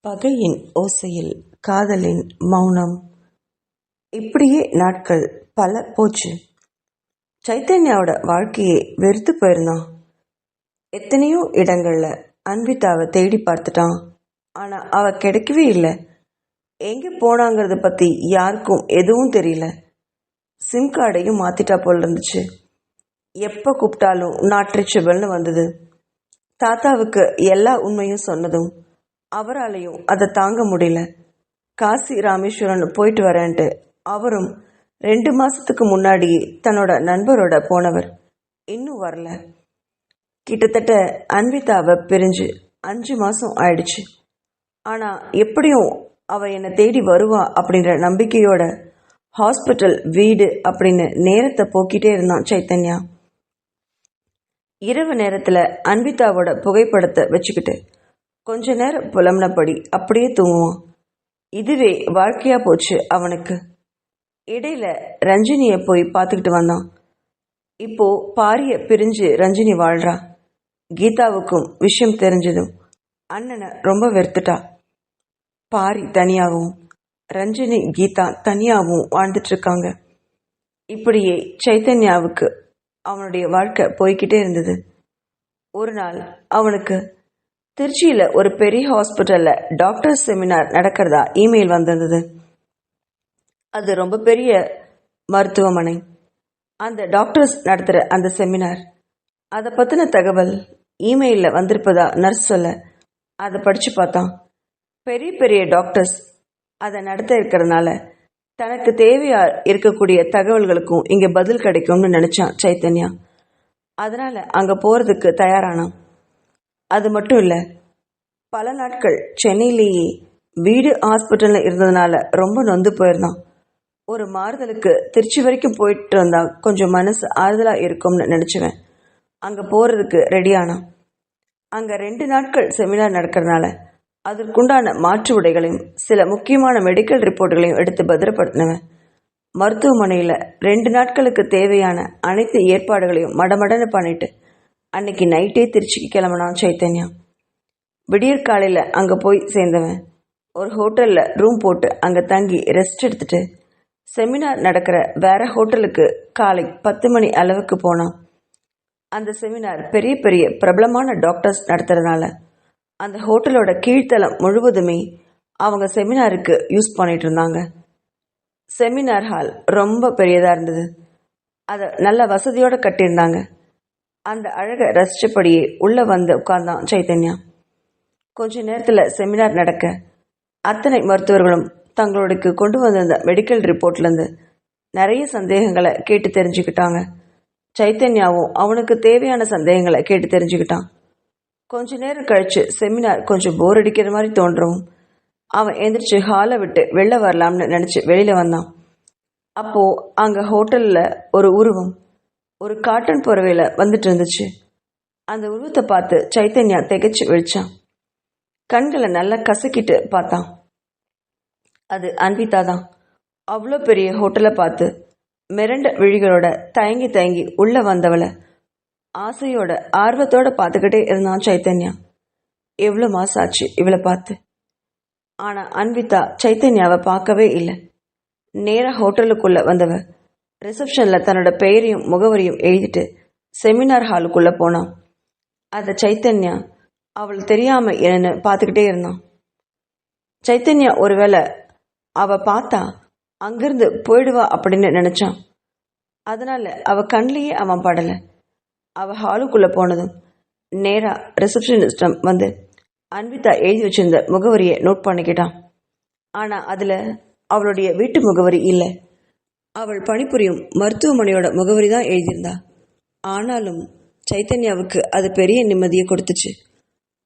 பகையின் ஓசையில் காதலின் மௌனம். இப்படியே நாட்கள் பல போச்சு. சைத்தன்யாவோட வாழ்க்கையை வெறுத்து போயிருந்தான். எத்தனையோ இடங்கள்ல அன்விதாவை தேடி பார்த்துட்டான். ஆனா அவ கிடைக்கவே இல்லை. எங்க போனாங்கிறத பத்தி யாருக்கும் எதுவும் தெரியல. சிம் கார்டையும் மாத்திட்டா போல இருந்துச்சு. எப்ப கூப்பிட்டாலும் நாட் ரீச்சபிள்னு வந்தது. தாத்தாவுக்கு எல்லா உண்மையும் சொன்னதும் அவராலையும் அதை தாங்க முடியல. காசி ராமேஸ்வரன் போயிட்டு வரேன்ட்டு அவரும் 2 மாசத்துக்கு முன்னாடியே தன்னோட நண்பரோட போனவர் இன்னும் வரல. கிட்டத்தட்ட அன்விதாவை பிரிஞ்சு 5 மாசம் ஆயிடுச்சு. ஆனா எப்படியும் அவ என்னை தேடி வருவா அப்படின்ற நம்பிக்கையோட ஹாஸ்பிட்டல், வீடு அப்படின்னு நேரத்தை போக்கிட்டே இருந்தான் சைத்தன்யா. இரவு நேரத்துல அன்விதாவோட புகைப்படத்தை வச்சுக்கிட்டு கொஞ்ச நேரம் புலம்பனபடி அப்படியே தூங்குவான். இதுவே வாழ்க்கையா போச்சு அவனுக்கு. இடையில ரஞ்சினிய போய் பார்த்துக்கிட்டு வந்தான். இப்போ பாரிய பிரிஞ்சு ரஞ்சினி வாழ்றா. கீதாவுக்கும் விஷயம் தெரிஞ்சதும் அண்ணனை ரொம்ப வெறுத்துட்டா. பாரி தனியாகவும் ரஞ்சினி கீதா தனியாகவும் வாழ்ந்துட்டு இருக்காங்க. இப்படியே சைத்தன்யாவுக்கு அவனுடைய வாழ்க்கை போய்கிட்டே இருந்தது. ஒரு நாள் அவனுக்கு திருச்சியில ஒரு பெரிய ஹாஸ்பிட்டல்ல டாக்டர் செமினார் நடக்கிறதா இமெயில் வந்திருந்தது. அது ரொம்ப பெரிய மருத்துவமனை. அந்த டாக்டர்ஸ் நடத்துகிற அந்த செமினார், அதை பற்றின தகவல் இமெயிலில் வந்திருப்பதா நர்ஸ் சொல்ல அதை படித்து பார்த்தான். பெரிய பெரிய டாக்டர்ஸ் அதை நடத்த இருக்கிறதுனால தனக்கு தேவையா இருக்கக்கூடிய தகவல்களுக்கும் இங்கே பதில் கிடைக்கும்னு நினச்சான் சைத்தன்யா. அதனால் அங்கே போகிறதுக்கு தயாரானான். அது மட்டும் இல்லை, பல நாட்கள் சென்னையிலேயே வீடு ஹாஸ்பிட்டலில் இருந்ததுனால ரொம்ப நொந்து போயிருந்தான். ஒரு மாறுதலுக்கு திருச்சி வரைக்கும் போயிட்டு இருந்தா கொஞ்சம் மனசு ஆறுதலாக இருக்கும்னு நினச்சிவேன். அங்கே போகிறதுக்கு ரெடியானான். அங்கே 2 நாட்கள் செமினார் நடக்கிறதுனால அதற்குண்டான மாற்று உடைகளையும் சில முக்கியமான மெடிக்கல் ரிப்போர்ட்டுகளையும் எடுத்து பத்திரப்படுத்தினவன். மருத்துவமனையில் 2 நாட்களுக்கு தேவையான அனைத்து ஏற்பாடுகளையும் மடமடன்னு பண்ணிட்டு அன்னைக்கு நைட்டே திருச்சிக்கு கிளம்பினான் சைத்தன்யா. விடியற் காலையில் அங்கே போய் சேர்ந்தவன் ஒரு ஹோட்டலில் ரூம் போட்டு அங்கே தங்கி ரெஸ்ட் எடுத்துட்டு செமினார் நடக்கிற வேற ஹோட்டலுக்கு காலை 10 மணி அளவுக்கு போனான். அந்த செமினார் பெரிய பெரிய பிரபலமான டாக்டர்ஸ் நடத்துறதுனால அந்த ஹோட்டலோட கீழ்த்தளம் முழுவதுமே அவங்க செமினாருக்கு யூஸ் பண்ணிட்டு இருந்தாங்க. செமினார் ஹால் ரொம்ப பெரியதாக இருந்தது. அதை நல்ல வசதியோடு கட்டியிருந்தாங்க. அந்த அழகை ரசிச்சபடியே உள்ளே வந்து உட்கார்ந்தான் சைத்தன்யா. கொஞ்ச நேரத்தில் செமினார் நடக்க அத்தனை மருத்துவர்களும் தங்களுக்கு கொண்டு வந்திருந்த மெடிக்கல் ரிப்போர்ட்லேருந்து நிறைய சந்தேகங்களை கேட்டு தெரிஞ்சுக்கிட்டாங்க. சைத்தன்யாவும் அவனுக்கு தேவையான சந்தேகங்களை கேட்டு தெரிஞ்சுக்கிட்டான். கொஞ்ச நேரம் கழிச்சு செமினார் கொஞ்சம் போர் அடிக்கிற மாதிரி தோன்றவும் அவன் எந்திரிச்சு ஹாலை விட்டு வெளில வரலாம்னு நினச்சி வெளியில் வந்தான். அப்போது அங்கே ஹோட்டலில் ஒரு உருவம் ஒரு காட்டன் புறவையில் வந்துட்டு இருந்துச்சு. அந்த உருவத்தை பார்த்து சைத்தன்யா திகைச்சு விழிச்சான். கண்களை நல்லா கசக்கிட்டு பார்த்தான். அது அன்விதா தான். அவ்வளோ பெரிய ஹோட்டலை பார்த்து மிரண்ட விழிகளோட தயங்கி தயங்கி உள்ள வந்தவளை ஆசையோட ஆர்வத்தோட பார்த்துக்கிட்டே இருந்தான் சைத்தன்யா. எவ்வளோ மாசம் ஆச்சு இவளை பார்த்து. ஆனால் அன்விதா சைத்தன்யாவை பார்க்கவே இல்லை. நேராக ஹோட்டலுக்குள்ள வந்தவ ரிசப்ஷனில் தன்னோட பெயரையும் முகவரியும் எழுதிட்டு செமினார் ஹாலுக்குள்ளே போனான். அதை சைத்தன்யா அவள் தெரியாம என்னன்னு பார்த்துக்கிட்டே இருந்தான். சைத்தன்யா ஒருவேளை அவ பார்த்தா அங்கிருந்து போயிடுவா அப்படின்னு நினைச்சான். அதனால அவ கண்ணிலேயே அவன் படலை. அவ ஹாலுக்குள்ள போனதும் நேரா ரிசப்ஷனிஸ்டம் வந்து அன்விதா எழுதி வச்சிருந்த முகவரியை நோட் பண்ணிக்கிட்டான். ஆனா அதுல அவளுடைய வீட்டு முகவரி இல்லை. அவள் பணிபுரியும் மருத்துவமனையோட முகவரி தான் எழுதியிருந்தா. ஆனாலும் சைத்தன்யாவுக்கு அது பெரிய நிம்மதியை கொடுத்துச்சு.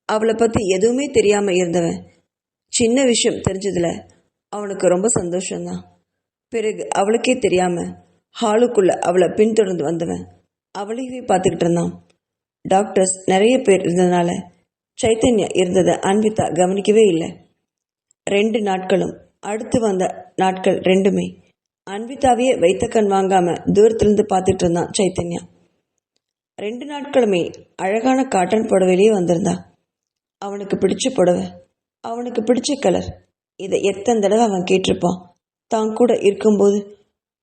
அவளை பற்றி எதுவுமே தெரியாமல் இருந்தவன் சின்ன விஷயம் தெரிஞ்சதில் அவனுக்கு ரொம்ப சந்தோஷம்தான். பிறகு அவளுக்கே தெரியாமல் ஹாலுக்குள்ளே அவளை பின்தொடர்ந்து வந்தவன் அவளையே பார்த்துக்கிட்டு இருந்தான். டாக்டர்ஸ் நிறைய பேர் இருந்ததுனால சைத்தன்யா இருந்ததை அன்விதா கவனிக்கவே இல்லை. 2 நாட்களும் அடுத்து வந்த நாட்கள் 2மே அன்விதாவையே வைத்த கண் வாங்காமல் தூரத்திலிருந்து பார்த்துட்டு இருந்தான் சைத்தன்யா. 2 நாட்களுமே அழகான காட்டன் புடவையிலேயே வந்திருந்தா. அவனுக்கு பிடிச்ச புடவை. அவனுக்கு பிடிச்ச கலர். இதை எத்தனை தடவை அவன் கேட்டிருப்பான். தான் கூட இருக்கும்போது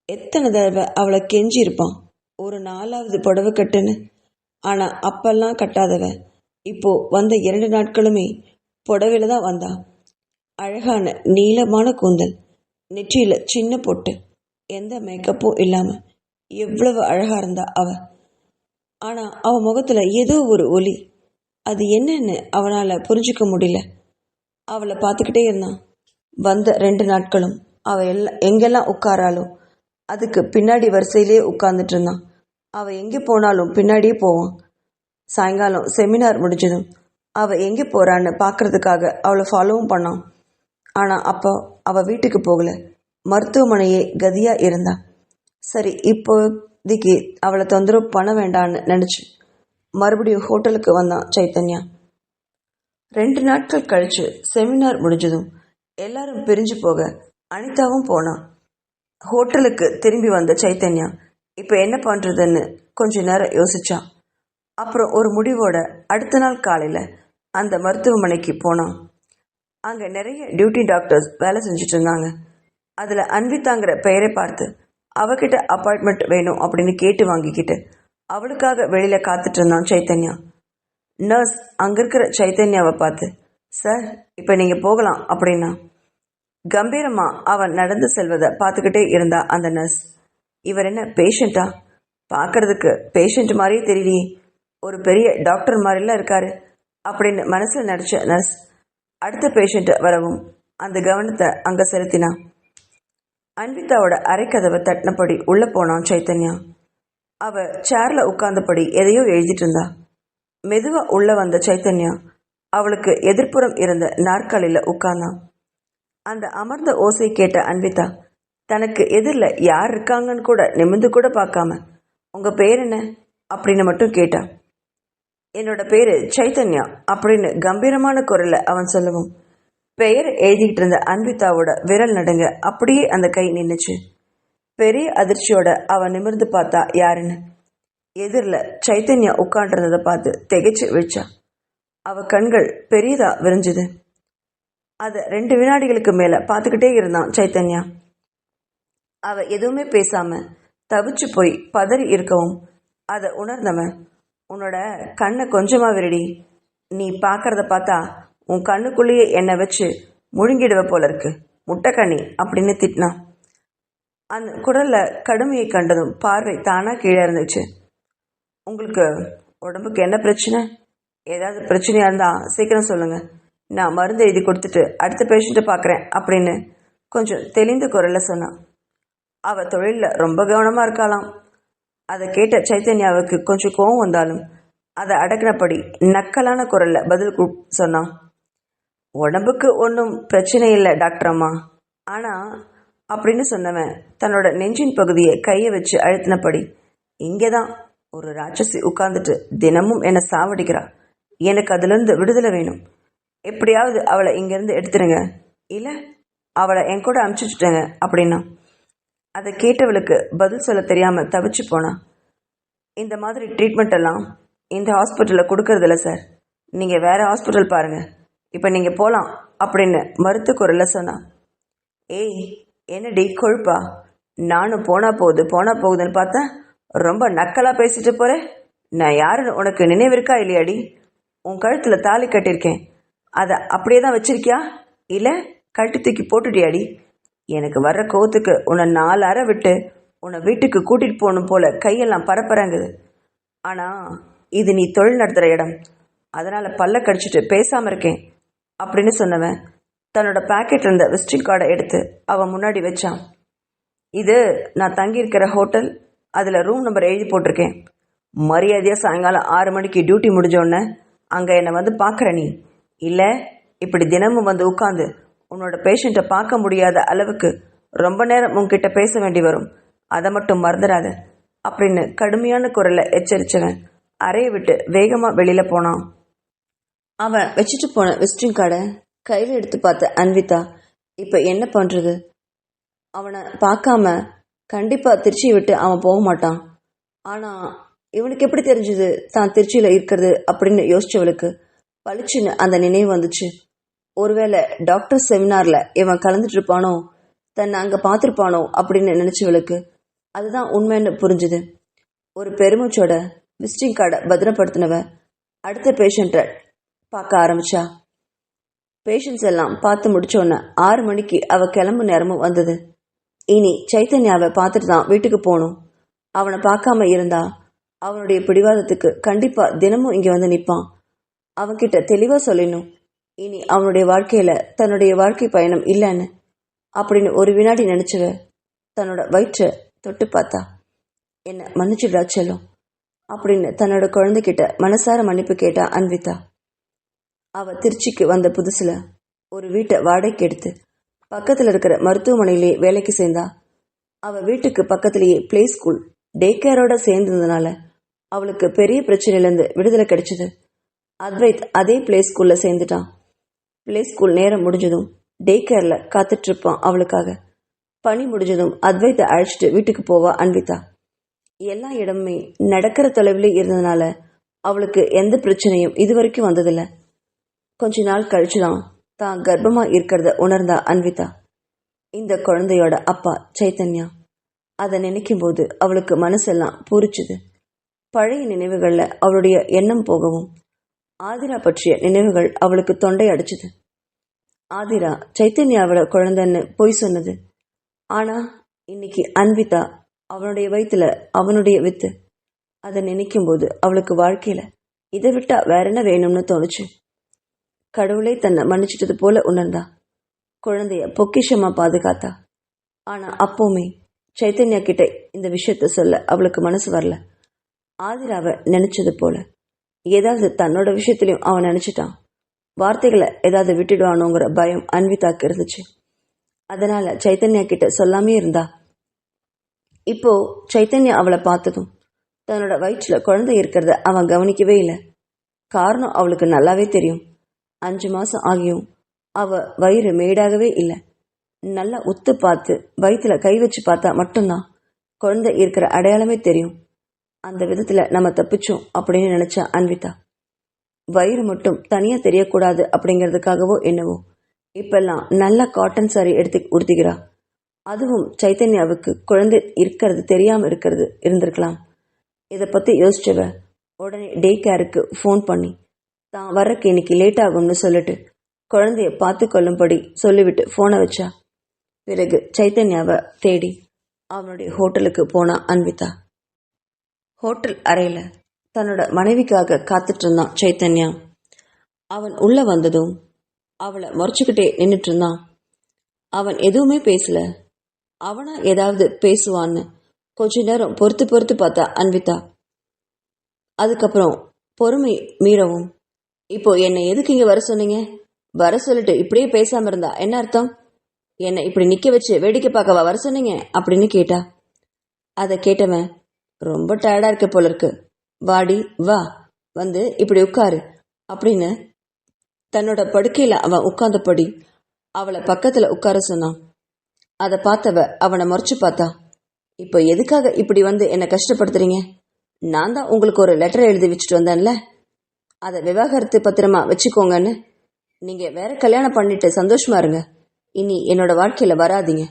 எத்தனை தடவை அவளை கெஞ்சி இருப்பான், ஒரு 4வது புடவை கட்டுன்னு. ஆனால் அப்பெல்லாம் கட்டாதவன் இப்போ வந்த 2 நாட்களுமே புடவையில தான் வந்தா. அழகான நீளமான கூந்தல், நெற்றியில் சின்ன பொட்டு, எந்த மேக்கப்பும் இல்லாமல் எவ்வளவு அழகா இருந்தா அவ. ஆனால் அவன் முகத்தில் ஏதோ ஒரு ஒலி. அது என்னன்னு அவனால் புரிஞ்சுக்க முடியல. அவளை பார்த்துக்கிட்டே இருந்தான். வந்த 2 நாட்களும் அவள் எங்கெல்லாம் உட்காராளோ அதுக்கு பின்னாடி வரிசையிலே உட்கார்ந்துட்டு இருந்தான். அவள் எங்கே போனாலும் பின்னாடியே போவான். சாயங்காலம் செமினார் முடிஞ்சதும் அவள் எங்கே போகிறான்னு பார்க்கறதுக்காக அவளை ஃபாலோவும் பண்ணான். ஆனால் அப்போ அவள் வீட்டுக்கு போகல, மருத்துவமனையே கதியாக இருந்தா. சரி, இப்போதைக்கு அவளை தொந்தரவு பண்ண வேண்டான்னு நினச்சி மறுபடியும் ஹோட்டலுக்கு வந்தான் சைத்தன்யா. 2 நாட்கள் கழிச்சு செமினார் முடிஞ்சதும் எல்லாரும் பிரிஞ்சு போக அனிதாவும் போனான். ஹோட்டலுக்கு திரும்பி வந்த சைத்தன்யா இப்போ என்ன பண்ணுறதுன்னு கொஞ்ச நேரம் யோசிச்சான். அப்புறம் ஒரு முடிவோட அடுத்த நாள் காலையில் அந்த மருத்துவமனைக்கு போனான். அங்கே நிறைய டியூட்டி டாக்டர்ஸ் வேலை செஞ்சுட்டு இருந்தாங்க. அதில் அன்விதாங்கிற பெயரை பார்த்து அவகிட்ட அப்பாயின்மெண்ட் வேணும் அப்படின்னு கேட்டு வாங்கிக்கிட்டு அவளுக்காக வெளியில் காத்துட்டு இருந்தான் சைத்தன்யா. நர்ஸ் அங்கே இருக்கிற சைத்தன்யாவை பார்த்து, சார் இப்போ நீங்கள் போகலாம் அப்படின்னா. கம்பீரமாக அவன் நடந்து செல்வதை பார்த்துக்கிட்டே இருந்தா அந்த நர்ஸ். இவர் என்ன பேஷண்ட்டா? பார்க்கறதுக்கு பேஷண்ட் மாதிரியே தெரியலையே, ஒரு பெரிய டாக்டர் மாதிரிலாம் இருக்காரு அப்படின்னு மனசில் நினச்ச நர்ஸ் அடுத்த பேஷண்ட்டை வரவும் அந்த கவனத்தை அங்கே செலுத்தினா. அன்விதாவோட அரைக்கதவை தட்டினபடி உள்ளே போனான் சைத்தன்யா. அவள் சேரில் உட்கார்ந்தபடி எதையோ எழுதிட்டு இருந்தா. மெதுவாக உள்ளே வந்த சைத்தன்யா அவளுக்கு எதிர்ப்புறம் இருந்த நாற்காலியில் உட்கார்ந்தான். அந்த அமர்ந்த ஓசை கேட்ட அன்விதா தனக்கு எதிரில் யார் இருக்காங்கன்னு கூட நிமிந்து கூட பார்க்காம, உங்கள் பேர் என்ன அப்படின்னு மட்டும் கேட்டா. என்னோட பேர் சைத்தன்யா அப்படின்னு கம்பீரமான குரலில் அவன் சொல்லவும் பெயர் எழுதிக்கிட்டு இருந்த அன்விதாவோட விரல் நடுங்க அப்படியே அந்த கை நின்றுச்சு. பெரிய அதிர்ச்சியோட அவன் நிமிர்ந்து பார்த்தா யாருன்னு. எதிரில் சைத்தன்யா உட்காண்டிருந்ததை பார்த்து திகைச்சு விழிச்சா. அவ கண்கள் பெரியதா விரிஞ்சுது. அதை 2 வினாடிகளுக்கு மேலே பார்த்துக்கிட்டே இருந்தான் சைத்தன்யா. அவ எதுவுமே பேசாம தவிச்சு போய் பதறி இருக்கவும் அதை உணர்ந்தவன், உன்னோட கண்ணை கொஞ்சமாக விரடி, நீ பார்க்கறத பார்த்தா உன் கண்ணுக்குள்ளேயே என்னை வச்சு முழுங்கிடுவ போல இருக்கு, முட்டைக்கண்ணி அப்படின்னு திட்டினான். அந்த குரலில் கடுமையை கண்டதும் பார்வை தானாக கீழே இருந்துச்சு. உங்களுக்கு உடம்புக்கு என்ன பிரச்சனை? ஏதாவது பிரச்சனையாக இருந்தால் சீக்கிரம் சொல்லுங்கள், நான் மருந்து எழுதி கொடுத்துட்டு அடுத்த பேஷண்ட்டை பார்க்குறேன் அப்படின்னு கொஞ்சம் தெளிந்த குரலில் சொன்னான். அவள் தொழிலில் ரொம்ப கவனமாக இருக்காளாம். அதை கேட்ட சைத்தன்யாவுக்கு கொஞ்சம் கோவம் வந்தாலும் அதை அடக்கினபடி நக்கலான குரலில் பதில் சொன்னான். உடம்புக்கு ஒன்றும் பிரச்சனை இல்லை டாக்டர் அம்மா, ஆனால் அப்படின்னு சொன்னவன் தன்னோட நெஞ்சின் பகுதியை கையை வச்சு அழுத்தினபடி, இங்கே தான் ஒரு ராட்சசி உட்கார்ந்துட்டு தினமும் என்னை சாவடிக்கிறா, எனக்கு அதுலேருந்து விடுதலை வேணும், எப்படியாவது அவளை இங்கேருந்து எடுத்துருங்க, இல்லை அவளை என் கூட அனுப்பிச்சுட்டேங்க அப்படின்னா. அதை கேட்டவளுக்கு பதில் சொல்ல தெரியாமல் தவிச்சு போனான். இந்த மாதிரி ட்ரீட்மெண்ட் எல்லாம் இந்த ஹாஸ்பிட்டலில் கொடுக்கறதில்ல சார், நீங்கள் வேறு ஹாஸ்பிட்டல் பாருங்கள், இப்போ நீங்கள் போகலாம் அப்படின்னு மருத்துவ குரலில் சொன்னான். ஏய் என்னடி கொழுப்பா, நானும் போனால் போகுதுன்னு பார்த்தா ரொம்ப நக்கலாக பேசிட்டு போகிறேன். நான் யாருன்னு உனக்கு நினைவிருக்கா இல்லையாடி? உன் கழுத்தில் தாலி கட்டியிருக்கேன், அதை அப்படியே தான் வச்சிருக்கியா இல்லை கழட்டி தூக்கி போட்டுட்டியாடி? எனக்கு வர்ற கோவத்துக்கு உன்னை 4 அறை விட்டு உன்னை வீட்டுக்கு கூட்டிகிட்டு போகணும் போல கையெல்லாம் பரப்பறாங்குது. ஆனால் இது நீ தொழில் நடத்துகிற இடம், அதனால் பல்ல கடிச்சிட்டு பேசாமல் இருக்கேன் அப்படின்னு சொன்னவன் தன்னோட பாக்கெட் இருந்த விசிட்டிங் கார்டை எடுத்து அவன் முன்னாடி வச்சான். இது நான் தங்கியிருக்கிற ஹோட்டல், அதில் ரூம் நம்பர் எழுதி போட்டிருக்கேன். மரியாதையாக சாயங்காலம் 6 மணிக்கு டியூட்டி முடிஞ்சோடனே அங்கே என்னை வந்து பார்க்குற நீ, இல்லை இப்படி தினமும் வந்து உட்காந்து உன்னோட பேஷண்ட்டை பார்க்க முடியாத அளவுக்கு ரொம்ப நேரம் உன்கிட்ட பேச வேண்டி வரும், அதை மட்டும் மறந்துடாத அப்படின்னு கடுமையான குரலை எச்சரித்தவன் அறையை விட்டு வேகமாக வெளியில் போனான். அவன் வச்சுட்டு போன விசிட்டிங் கார்டை கையில் எடுத்து பார்த்த அன்விதா இப்போ என்ன பண்ணுறது? அவனை பார்க்காம கண்டிப்பாக திருச்சியை விட்டு அவன் போக மாட்டான். ஆனால் இவனுக்கு எப்படி தெரிஞ்சுது தான் திருச்சியில் இருக்கிறது அப்படின்னு யோசிச்சவளுக்கு பளிச்சுன்னு அந்த நினைவு வந்துச்சு. ஒருவேளை டாக்டர் செமினார்ல இவன் கலந்துட்டு இருப்பானோ, தன்னை அங்க பார்த்துருப்பானோ அப்படின்னு நினைச்சவளுக்கு அதுதான் உண்மைன்னு புரிஞ்சுது. ஒரு பெருமூச்சோட விசிட்டிங் கார்டை பத்திரப்படுத்தினவ அடுத்த பேஷண்ட்டை பார்க்க ஆரம்பிச்சா. பேஷண்ட்ஸ் எல்லாம் பார்த்து முடிச்சோன்ன 6 மணிக்கு அவ கிளம்பு நேரமும் வந்தது. இனி சைத்தன்யாவை பார்த்துட்டு தான் வீட்டுக்கு போகணும். அவனை பார்க்காம இருந்தா அவனுடைய பிடிவாதத்துக்கு கண்டிப்பா தினமும் இங்க வந்து நிற்பான். அவன்கிட்ட தெளிவா சொல்லிடணும், இனி அவனுடைய வாழ்க்கையில தன்னுடைய வாழ்க்கை பயணம் இல்லைன்னு அப்படின்னு ஒரு வினாடி நினைச்சவ தன்னோட வயிற்றை தொட்டு பார்த்தா. என்ன மன்னிச்சுடா செல்லும் அப்படின்னு தன்னோட குழந்தைகிட்ட மனசார மன்னிப்பு கேட்டா அன்விதா. அவ திருச்சிக்கு வந்த புதுசுல ஒரு வீட்டை வாடகைக்கு எடுத்து பக்கத்துல இருக்கிற மருத்துவமனையிலேயே வேலைக்கு சேர்ந்தா. அவ வீட்டுக்கு பக்கத்திலேயே பிளே ஸ்கூல் டே கேரோட சேர்ந்ததுனால அவளுக்கு பெரிய பிரச்சனையிலேருந்து விடுதலை கிடைச்சது. அத்வைத் அதே பிளே ஸ்கூல்ல சேர்ந்துட்டான். பிளே ஸ்கூல் நேரம் முடிஞ்சதும் டே கேர்ல காத்துட்டு இருப்பான் அவளுக்காக. பணி முடிஞ்சதும் அத்வைத்தை அழைச்சிட்டு வீட்டுக்கு போவா அன்விதா. எல்லா இடமுமே நடக்கிற தொலைவில் இருந்ததுனால அவளுக்கு எந்த பிரச்சனையும் இதுவரைக்கும் வந்ததில்லை. கொஞ்ச நாள் கழிச்சுதான் தான் கர்ப்பமா இருக்கிறத உணர்ந்தா அன்விதா. இந்த குழந்தையோட அப்பா சைத்தன்யா. அதை நினைக்கும் போது அவளுக்கு மனசெல்லாம் பூரிச்சுது. பழைய நினைவுகள்ல அவளுடைய எண்ணம் போகவும் ஆதிரா பற்றிய நினைவுகள் அவளுக்கு தொண்டை அடிச்சுது. ஆதிரா சைத்தன்யாவோட குழந்தைன்னு பொய் சொன்னது. ஆனா இன்னைக்கு அன்விதா அவனுடைய வயிற்றுல அவனுடைய வித்து. அதை நினைக்கும் போது அவளுக்கு வாழ்க்கையில இதை விட்டா வேற என்ன வேணும்னு தோணுச்சு. கடவுளே தன்னை மன்னிச்சிட்டது போல உணர்ந்தா. குழந்தைய பொக்கிஷமா பாதுகாத்தா. ஆனா அப்பவுமே சைத்தன்யா கிட்ட இந்த விஷயத்த சொல்ல அவளுக்கு மனசு வரல. ஆதிராவை நினைச்சது போல ஏதாவது தன்னோட விஷயத்திலையும் அவன் நினைச்சிட்டான். வார்த்தைகளை ஏதாவது விட்டுடுவானோங்கிற பயம் அன்விதாக்கு இருந்துச்சு. அதனால சைத்தன்யா கிட்ட சொல்லாமே இருந்தா. இப்போ சைத்தன்யா அவளை பார்த்ததும் தன்னோட வயிற்றுல குழந்தை இருக்கிறத அவன் கவனிக்கவே இல்லை. காரணம் அவளுக்கு நல்லாவே தெரியும். 5 மாசம் ஆகியும் அவ வயிறு மேடாகவே இல்லை. நல்லா உத்து பார்த்து வயிற்றுல கை வச்சு பார்த்தா மட்டும்தான் குழந்தை இருக்கிற அடையாளமே தெரியும். அந்த விதத்துல நம்ம தப்பிச்சோம் அப்படின்னு நினைச்சா அன்விதா. வயிறு மட்டும் தனியா தெரியக்கூடாது அப்படிங்கிறதுக்காகவோ என்னவோ இப்பெல்லாம் நல்ல காட்டன் சாரி எடுத்து உடுத்திக்கிறா. அதுவும் சைத்தன்யாவுக்கு குழந்தை இருக்கிறது தெரியாம இருந்திருக்கலாம். இதை பத்தி யோசிச்சவ உடனே டே கேருக்கு ஃபோன் பண்ணி தான் வர்றக்கு இன்னைக்கு லேட் ஆகும்னு சொல்லிட்டு குழந்தைய பார்த்து கொள்ளும்படி சொல்லிவிட்டு போனை வச்சா. பிறகு சைத்தன்யாவை தேடி அவனுடைய ஹோட்டலுக்கு போனா அன்விதா. ஹோட்டல் அறையில தன்னோட மனைவிக்காக காத்துட்டு இருந்தான் சைத்தன்யா. அவன் உள்ள வந்ததும் அவளை முறைச்சுக்கிட்டே நின்றுட்டு இருந்தான். அவன் எதுவுமே பேசல. அவனா ஏதாவது பேசுவான்னு கொஞ்ச நேரம் பொறுத்து பார்த்தா அன்விதா. அதுக்கப்புறம் பொறுமை மீறவும், இப்போ என்னை எதுக்கு இங்க வர சொன்னீங்க? வர சொல்லிட்டு இப்படியே பேசாம இருந்தா என்ன அர்த்தம்? என்னை இப்படி நிக்க வச்சு வேடிக்கை பார்க்கவா வர சொன்னீங்க அப்படின்னு கேட்டா. அதை கேட்டவன், ரொம்ப டயர்டா இருக்க போல இருக்கு, வாடி வா வந்து இப்படி உட்காரு அப்படின்னு தன்னோட படுக்கையில அவன் உட்கார்ந்தபடி அவளை பக்கத்துல உட்கார சொன்னான். அதை பார்த்தவ அவனை முறைச்சு பார்த்தா. இப்போ எதுக்காக இப்படி வந்து என்னை கஷ்டப்படுத்துறீங்க? நான் தான் உங்களுக்கு ஒரு லெட்டர் எழுதி வச்சுட்டு வந்தேன்ல, அதை விவாகரத்து பத்திரமா வச்சுக்கோங்கன்னு. நீங்க வேற கல்யாணம் பண்ணிட்டு சந்தோஷமா இருங்க, இனி என்னோட வாழ்க்கையில வராதீங்க,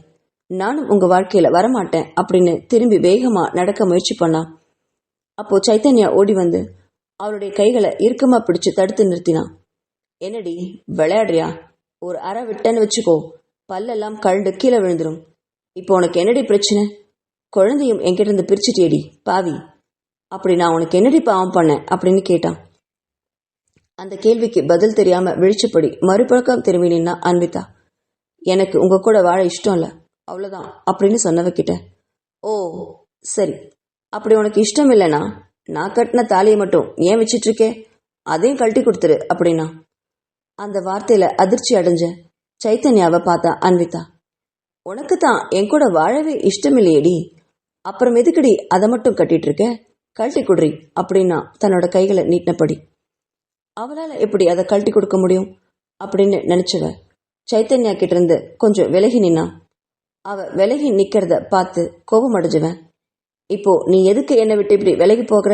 நானும் உங்க வாழ்க்கையில வரமாட்டேன் அப்படின்னு திரும்பி வேகமா நடக்க முயற்சி பண்ணான். அப்போ சைத்தன்யா ஓடி வந்து அவளுடைய கைகளை இறுக்கமா பிடிச்சு தடுத்து நிறுத்தினான். என்னடி விளையாடுறியா? ஒரு அறை விட்டேன்னு வச்சுக்கோ, பல்லெல்லாம் கழண்டு கீழே விழுந்துரும். இப்போ உனக்கு என்னடி பிரச்சனை? குழந்தையும் என்கிட்ட இருந்து பிரிச்சுட்டேடி பாவி. அப்படி நான் உனக்கு என்னடி பாவம் பண்ணேன் அப்படின்னு கேட்டான். அந்த கேள்விக்கு பதில் தெரியாம விழிச்சபடி மறுபழக்கம் திரும்பி நின்னா அன்விதா. எனக்கு உங்க கூட வாழ இஷ்டம் இல்லை, அவ்வளவுதான் அப்படின்னு சொன்னவகிட்ட. ஓ சரி, அப்படி உனக்கு இஷ்டம் இல்லைன்னா நான் கட்டின தாலியை மட்டும் ஏன் வச்சிட்டு இருக்கே, அதையும் கழட்டி கொடுத்துரு அப்படின்னா. அந்த வார்த்தையில அதிர்ச்சி அடைஞ்ச சைத்தன்யாவை பார்த்தா அன்விதா. உனக்கு தான் என் கூட வாழவே இஷ்டம் இல்லையேடி, அப்புறம் எதுக்கடி அதை மட்டும் கட்டிட்டு இருக்க, கழட்டி குடுறி அப்படின்னா தன்னோட கைகளை நீட்டினபடி. அவளால எப்படி அதை கழட்டி கொடுக்க முடியும் அப்படின்னு நினைச்சவ சைத்தன்யா கிட்ட இருந்து கொஞ்சம் விலகி நின்னா. அவ விலகி நிக்கிறத பார்த்து கோபம் அடைஞ்சவன், இப்போ நீ எதுக்கு என்னை விட்டு இப்படி விலகி போகிற?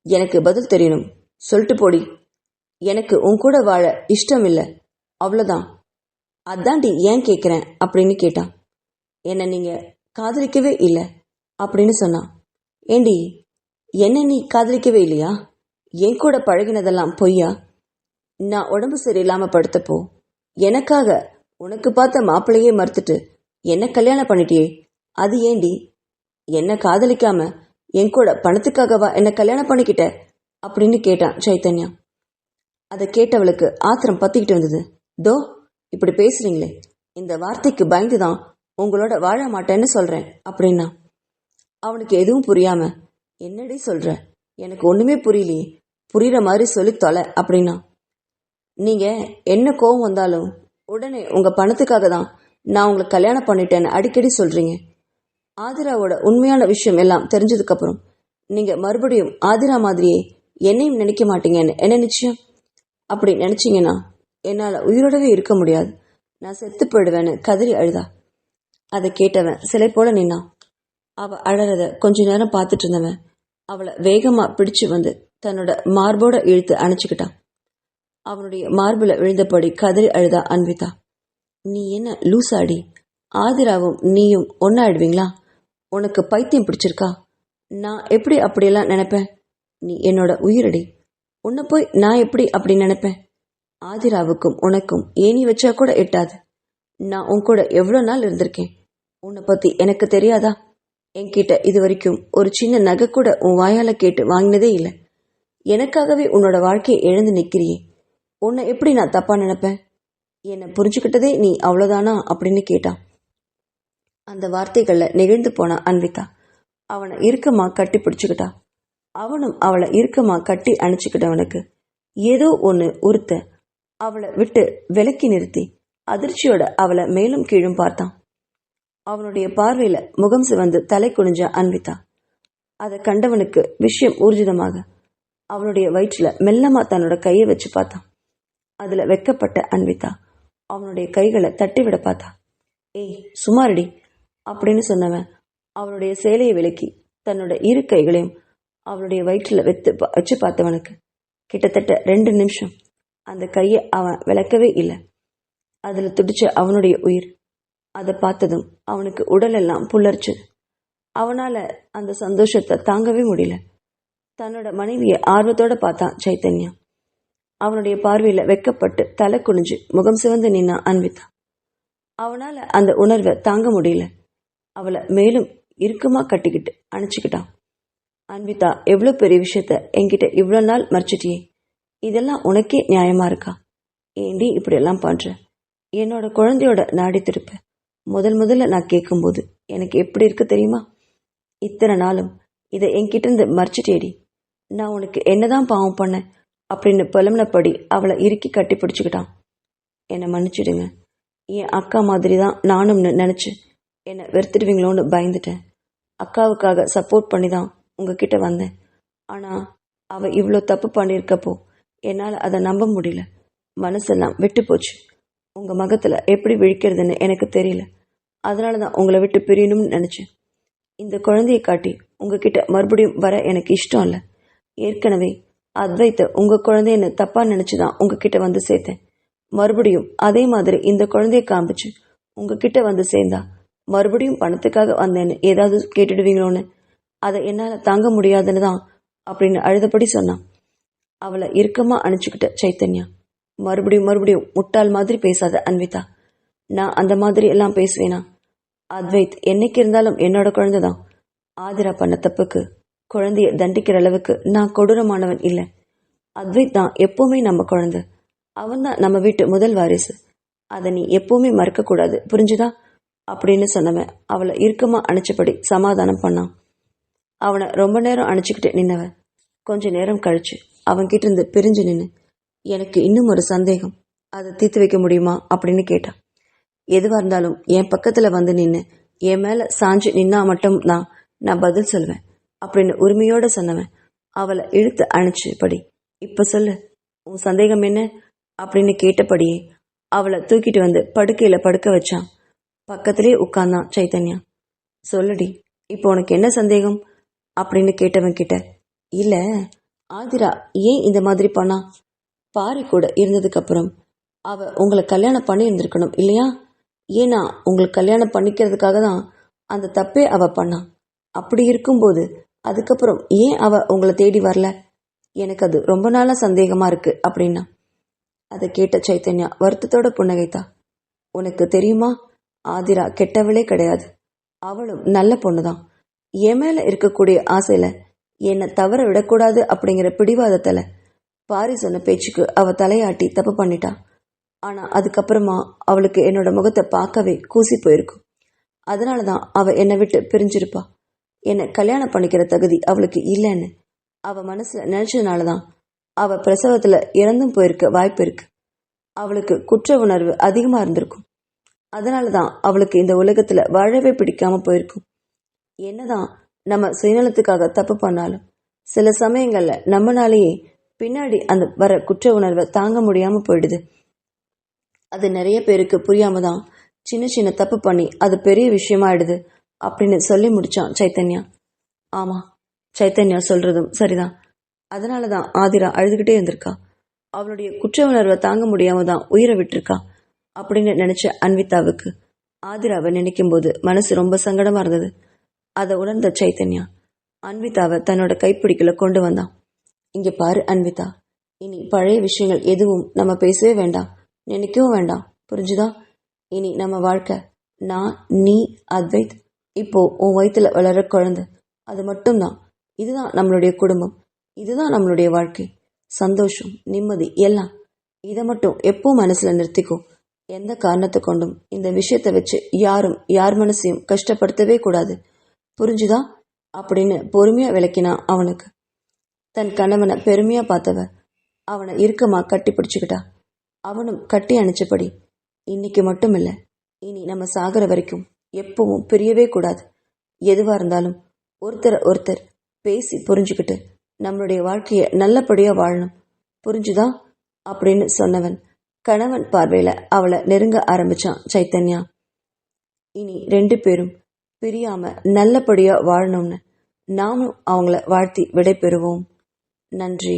எனக்கு பதில் தெரியணும், சொல்லிட்டு போடி. எனக்கு உன் கூட வாழ இஷ்டம் இல்லை, அவ்வளோதான். அதாண்டி ஏன் கேட்குறேன் அப்படின்னு கேட்டான். என்னை நீங்கள் காதலிக்கவே இல்லை அப்படின்னு சொன்னான். ஏண்டி, என்ன நீ காதலிக்கவே இல்லையா? என் கூட பழகினதெல்லாம் பொய்யா? நான் உடம்பு சரியில்லாமல் படுத்தப்போ எனக்காக உனக்கு பார்த்த மாப்பிள்ளையே மறுத்துட்டு என்ன கல்யாணம் பண்ணிட்டியே, அது ஏண்டி? என்ன காதலிக்காம என் கூட பணத்துக்காகவா என்ன கல்யாணம் பண்ணிக்கிட்ட அப்படின்னு கேட்டான் சைத்தன்யா. அதை கேட்டவளுக்கு ஆத்திரம் பத்திக்கிட்டு வந்தது. தோ இப்படி பேசுறீங்களே, இந்த வார்த்தைக்கு பயந்துதான் உங்களோட வாழ மாட்டேன்னு சொல்றேன் அப்படின்னா. அவனுக்கு எதுவும் புரியாம, என்னடி சொல்ற, எனக்கு ஒண்ணுமே புரியலையே, புரியுற மாதிரி சொல்லி தொலை அப்படின்னா. நீங்க என்ன கோவம் வந்தாலும் உடனே உங்க பணத்துக்காக தான் நான் உங்களை கல்யாணம் பண்ணிட்டேன்னு அடிக்கடி சொல்றீங்க. ஆதிராவோட உண்மையான விஷயம் எல்லாம் தெரிஞ்சதுக்கு அப்புறம் நீங்க மறுபடியும் ஆதிரா மாதிரியே என்னையும் நினைக்க மாட்டீங்கன்னு என்ன நிச்சயம்? அப்படி நினைச்சீங்கன்னா என்னால உயிரோடவே இருக்க முடியாது, நான் செத்து போயிடுவேன்னு கதறி அழுதா. அதை கேட்டவன் சிலை போல நின்னான். அவ அழறத கொஞ்ச நேரம் பார்த்துட்டு இருந்தவன் அவளை வேகமா பிடிச்சு வந்து தன்னோட மார்போட இழுத்து அணைச்சுக்கிட்டான். அவனுடைய மார்புல விழுந்தபடி கதறி அழுதா அன்விதா. நீ என்ன லூசாடி? ஆதிராவும் நீயும் ஒன்னாயிடுவீங்களா? உனக்கு பைத்தியம் பிடிச்சிருக்கா? நான் எப்படி அப்படியெல்லாம் நினைப்பேன்? நீ என்னோட உயிரடி, உன்னை போய் நான் எப்படி அப்படி நினைப்பேன்? ஆதிராவுக்கும் உனக்கும் ஏணி வச்சா கூட எட்டாது. நான் உன் கூட எவ்வளோ நாள் இருந்திருக்கேன், உன்னை பத்தி எனக்கு தெரியாதா? என்கிட்ட இது வரைக்கும் ஒரு சின்ன நகை கூட உன் வாயால கேட்டு வாங்கினதே இல்லை. எனக்காகவே உன்னோட வாழ்க்கையை இழந்து நிற்கிறியே, உன்னை எப்படி நான் தப்பா நினைப்பேன்? என்னை புரிஞ்சுக்கிட்டதே நீ அவ்வளோதானா அப்படின்னு கேட்டான். அந்த வார்த்தைகள்ல நெகிழ்ந்து போனா அன்விதா. அவனை இறுக்கமா கட்டி பிடிச்சுக்கிட்டா. அவனும் அவளை இறுக்கமா கட்டி அணைச்சுக்கிட்டவனுக்கு ஏதோ ஒன்று உறுத்த அவளை விட்டு விலக்கி நிறுத்தி அதிர்ச்சியோட அவளை மேலும் கீழும் பார்த்தான். அவனுடைய பார்வையில முகம் சிவந்து தலை குனிஞ்ச அன்விதா. அதை கண்டவனுக்கு விஷயம் ஊர்ஜிதமாக அவனுடைய வயிற்றுல மெல்லமா தன்னோட கையை வச்சு பார்த்தான். அதுல வெக்கப்பட்ட அன்விதா அவனுடைய கைகளை தட்டிவிட பார்த்தா. ஏய் சுமாரடி அப்படின்னு சொன்னவன் அவனுடைய சேலையை விலக்கி தன்னோட இரு கைகளையும் அவனுடைய வயிற்றுல வச்சு பார்த்தவனுக்கு கிட்டத்தட்ட 2 நிமிஷம் அந்த கையை அவன் விளக்கவே இல்லை. அதுல துடிச்ச அவனுடைய உயிர். அதை பார்த்ததும் அவனுக்கு உடலெல்லாம் புல்லரிச்சது. அவனால அந்த சந்தோஷத்தை தாங்கவே முடியல. தன்னோட மனைவியை ஆர்வத்தோட பார்த்தான் சைத்தன்யா. அவனுடைய பார்வையில வெக்கப்பட்டு தலை குனிஞ்சு முகம் சிவந்து நின்னா அன்விதா. அவனால அந்த உணர்வை தாங்க முடியல. அவளை மேலும் இறுக்கமா கட்டிக்கிட்டு அணைச்சுக்கிட்டான். அன்விதா, எவ்வளவு பெரிய விஷயத்த என்கிட்ட இவ்வளவு நாள் மறைச்சிட்டியே, இதெல்லாம் உனக்கே நியாயமா இருக்கா? ஏண்டி இப்படி எல்லாம் பண்ற? என்னோட குழந்தையோட நாடி திருப்ப முதல்ல நான் கேட்கும்போது எனக்கு எப்படி இருக்கு தெரியுமா? இத்தனை நாளும் இதை என்கிட்ட இருந்து மறைச்சிட்டேடி. நான் உனக்கு என்னதான் பாவம் பண்ணேன் அப்படின்னு புலம்புனபடி அவளை இறுக்கி கட்டி பிடிச்சுக்கிட்டான். என்னை மன்னிச்சிடுங்க, என் அக்கா மாதிரி தான் நானும்னு நினச்சி என்னை வெறுத்துடுவீங்களோன்னு பயந்துட்டேன். அக்காவுக்காக சப்போர்ட் பண்ணி தான் உங்ககிட்ட வந்தேன். ஆனால் அவள் இவ்வளோ தப்பு பண்ணியிருக்கப்போ என்னால் அதை நம்ப முடியல. மனசெல்லாம் விட்டு போச்சு. உங்கள் மகத்தில் எப்படி விழிக்கிறதுன்னு எனக்கு தெரியல. அதனால தான் உங்களை விட்டு பிரியணும்னு நினச்சேன். இந்த குழந்தையை காட்டி உங்ககிட்ட மறுபடியும் வர எனக்கு இஷ்டம் இல்லை. ஏற்கனவே அத்வைத்த உங்கள் குழந்தைன்னு தப்பாக நினச்சி தான் உங்ககிட்ட வந்து சேர்த்தேன். மறுபடியும் அதே மாதிரி இந்த குழந்தைய காமிச்சு உங்ககிட்ட வந்து சேர்ந்தா மறுபடியும் பணத்துக்காக வந்தேன்னு ஏதாவது கேட்டுடுவீங்களோன்னு அதை என்னால் தாங்க முடியாதுன்னு தான் அப்படின்னு அழுதபடி சொன்னான். அவளை இறுக்கமா அணைச்சுக்கிட்ட சைத்தன்யா. மறுபடியும் முட்டாள் மாதிரி பேசாத அன்விதா. நான் அந்த மாதிரி எல்லாம் பேசுவேனா? அத்வைத் என்னைக்கு இருந்தாலும் என்னோட குழந்தை தான். ஆதிரா பண்ண தப்புக்கு குழந்தைய தண்டிக்கிற அளவுக்கு நான் கொடூரமானவன் இல்லை. அத்வைத் தான் எப்பவுமே நம்ம குழந்தை. அவன் தான் நம்ம வீட்டு முதல் வாரிசு. அதை நீ எப்பவுமே மறக்கக்கூடாது, புரிஞ்சுதா அப்படின்னு சொன்னவன் அவளை இறுக்கமா அணைச்சபடி சமாதானம் பண்ணான். அவனை ரொம்ப நேரம் அணைச்சிக்கிட்டு நின்னவன் கொஞ்ச நேரம் கழிச்சு அவன்கிட்ட இருந்து பிரிஞ்சு நின்று, எனக்கு இன்னும் ஒரு சந்தேகம், அதை தீர்த்து வைக்க முடியுமா அப்படின்னு கேட்டான். எதுவாக இருந்தாலும் என் பக்கத்தில் வந்து நின்று என் மேலே சாஞ்சு நின்னா மட்டும் தான் நான் பதில் சொல்வேன் அப்படின்னு உரிமையோடு சொன்னவன் அவளை இழுத்து அணைச்சபடி, இப்போ சொல்லு, உன் சந்தேகம் என்ன அப்படின்னு கேட்டபடியே அவளை தூக்கிட்டு வந்து படுக்கையில் படுக்க வச்சான். பக்கத்திலே உட்கார்ந்தான் சைத்தன்யா. சொல்லுடி, இப்போ உனக்கு என்ன சந்தேகம் அப்படின்னு கேட்டவன் கிட்ட, இல்லை ஆதிரா ஏன் இந்த மாதிரி பண்ணா? பாரி கூட இருந்ததுக்கு அப்புறம் அவ உங்களை கல்யாணம் பண்ணி இருந்திருக்கணும் இல்லையா? ஏன்னா உங்களுக்கு கல்யாணம் பண்ணிக்கிறதுக்காக தான் அந்த தப்பே அவ பண்ணான். அப்படி இருக்கும்போது அதுக்கப்புறம் ஏன் அவ உங்களை தேடி வரல? எனக்கு அது ரொம்ப நாளா சந்தேகமா இருக்கு அப்படின்னா. அதை கேட்ட சைத்தன்யா வருத்தத்தோட புன்னகைத்தா. உனக்கு தெரியுமா, ஆதிரா கெட்டவளே கிடையாது. அவளும் நல்ல பொண்ணுதான். என் மேல இருக்கக்கூடிய ஆசையில என்னை தவற விடக்கூடாது அப்படிங்கிற பிடிவாதத்துல பாரி சொன்ன பேச்சுக்கு அவ தலையாட்டி தப்பு பண்ணிட்டா. ஆனா அதுக்கப்புறமா அவளுக்கு என்னோட முகத்தை பார்க்கவே கூசி போயிருக்கும். அதனாலதான் அவ என்னை விட்டு பிரிஞ்சிருப்பா. என்னை கல்யாணம் பண்ணிக்கிற தகுதி அவளுக்கு இல்லைன்னு அவ மனசுல நினைச்சதுனாலதான் அவ பிரசவத்துல இறந்தும் போயிருக்க வாய்ப்பு இருக்கு. அவளுக்கு குற்ற உணர்வு அதிகமா இருந்திருக்கும். அதனாலதான் அவளுக்கு இந்த உலகத்துல வாழவே பிடிக்காம போயிருக்கும். என்னதான் நம்ம சுயநலத்துக்காக தப்பு பண்ணாலும் சில சமயங்கள்ல நம்மனாலேயே பின்னாடி அந்த வர குற்ற உணர்வை தாங்க முடியாம போயிடுது. அது நிறைய பேருக்கு புரியாம தான் சின்ன சின்ன தப்பு பண்ணி அது பெரிய விஷயமாயிடுது அப்படின்னு சொல்லி முடிச்சான் சைத்தன்யா. ஆமா, சைத்தன்யா சொல்றதும் சரிதான். அதனாலதான் ஆதிரா அழுதுகிட்டே இருந்திருக்கா. அவளுடைய குற்ற உணர்வை தாங்க முடியாம தான் உயிரை விட்டுருக்கா அப்படின்னு நினைச்ச அன்விதாவுக்கு ஆதிராவை நினைக்கும் போது மனசு ரொம்ப சங்கடமா இருந்தது. அதை உணர்ந்த சைத்தன்யா அன்விதாவை தன்னோட கைப்பிடிக்கல கொண்டு வந்தான். இங்க பாரு அன்விதா, இனி பழைய விஷயங்கள் எதுவும் நம்ம பேசவே வேண்டாம், நினைக்கவும் வேண்டாம், புரிஞ்சுதா? இனி நம்ம வாழ்க்கை நான், நீ, அத்வைத், இப்போ உன் வயிற்றுல வளர குழந்தை, அது மட்டும்தான். இதுதான் நம்மளுடைய குடும்பம், இதுதான் நம்மளுடைய வாழ்க்கை. சந்தோஷம், நிம்மதி எல்லாம். இதை மட்டும் எப்போ மனசுல நிறுத்திக்கோ. எந்த காரணத்தை கொண்டும் இந்த விஷயத்தை வச்சு யாரும் யார் மனசையும் கஷ்டப்படுத்தவே கூடாது, புரிஞ்சுதா? அப்படின்னு பொறுமையா விளக்கினா அவனுக்கு. தன் கணவனை பெருமையா பார்த்தவ அவனை இறுக்கமா கட்டி பிடிச்சுக்கிட்டா. அவனும் கட்டி அணைச்சபடி, இன்னைக்கு மட்டும் இல்லை, இனி நம்ம சாகிற வரைக்கும் எப்பவும் பிரியவே கூடாது. எதுவா இருந்தாலும் ஒருத்தரை ஒருத்தர் பேசி புரிஞ்சுக்கிட்டு நம்மளுடைய வாழ்க்கைய நல்லபடியா வாழணும், புரிஞ்சுதா? அப்படின்னு சொன்னவன் கணவன் பார்வையில அவளை நெருங்க ஆரம்பிச்சான் சைத்தன்யா. இனி 2 பேரும் பிரியாம நல்லபடியா வாழணும்னு நாமும் அவங்கள வாழ்த்தி விடை பெறுவோம். நன்றி.